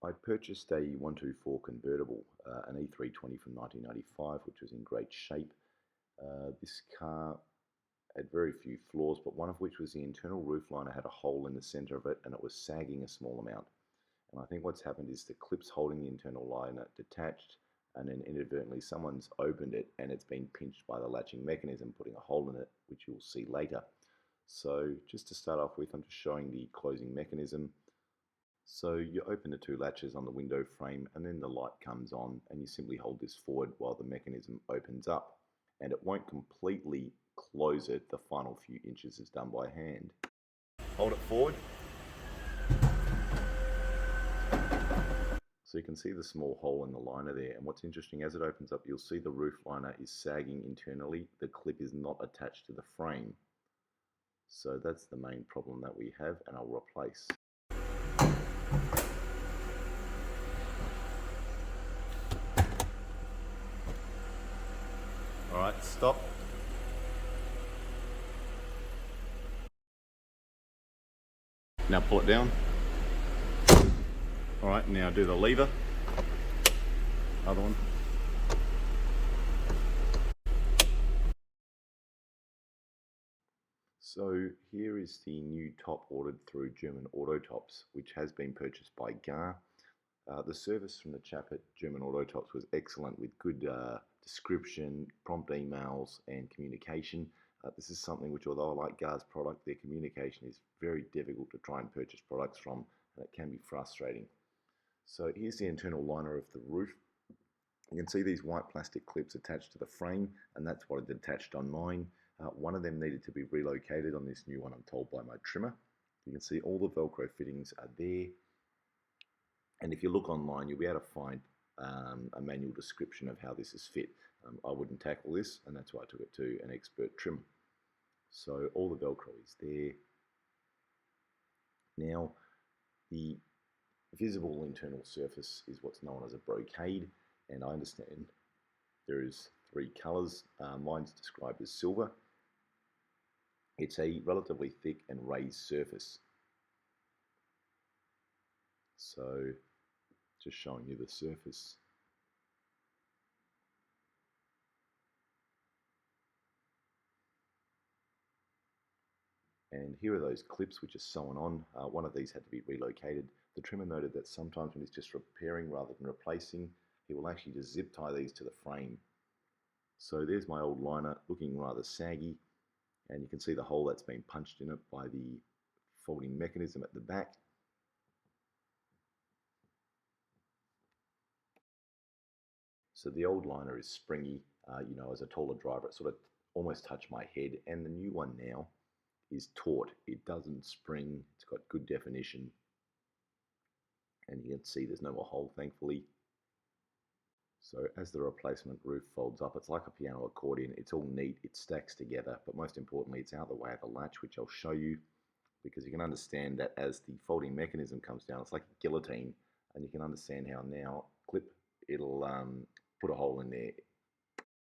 I purchased a 124 convertible, an a320 from 1995, which was in great shape. This car had very few flaws, but one of which was the internal roof liner had a hole in the center of it and it was sagging a small amount. And I think what's happened is the clips holding the internal liner detached, and then inadvertently someone's opened it and it's been pinched by the latching mechanism, putting a hole in it, which you'll see later. So just to start off with, I'm just showing the closing mechanism. So you open the two latches on the window frame and then the light comes on, and you simply hold this forward while the mechanism opens up, and it won't completely close it. The final few inches is done by hand. Hold it forward. So you can see the small hole in the liner there, and what's interesting, as it opens up you'll see the roof liner is sagging internally. The clip is not attached to the frame. So that's the main problem that we have, and I'll replace. Alright, stop. Now pull it down. Alright, now do the lever. Other one. So here is the new top ordered through German Autotops, which has been purchased by GAR. The service from the chap at German Autotops was excellent, with good description, prompt emails and communication. This is something which, although I like GAR's product, their communication is very difficult to try and purchase products from, and it can be frustrating. So here's the internal liner of the roof. You can see these white plastic clips attached to the frame, and that's what I detached on mine. One of them needed to be relocated on this new one, I'm told, by my trimmer. You can see all the Velcro fittings are there. And if you look online, you'll be able to find a manual description of how this is fit. I wouldn't tackle this, and that's why I took it to an expert trimmer. So all the Velcro is there. Now, the visible internal surface is what's known as a brocade, and I understand there is three colours. Mine's described as silver. It's a relatively thick and raised surface. So just showing you the surface. And here are those clips which are sewn on. One of these had to be relocated. The trimmer noted that sometimes when he's just repairing rather than replacing, he will actually just zip tie these to the frame. So there's my old liner, looking rather saggy, and you can see the hole that's been punched in it by the folding mechanism at the back. So the old liner is springy. As a taller driver, it sort of almost touched my head, and the new one now is taut. It doesn't spring. It's got good definition, and you can see there's no more hole, thankfully. So as the replacement roof folds up, it's like a piano accordion. It's all neat, it stacks together, but most importantly, it's out the way of the latch, which I'll show you, because you can understand that as the folding mechanism comes down, it's like a guillotine, and you can understand how now it'll put a hole in there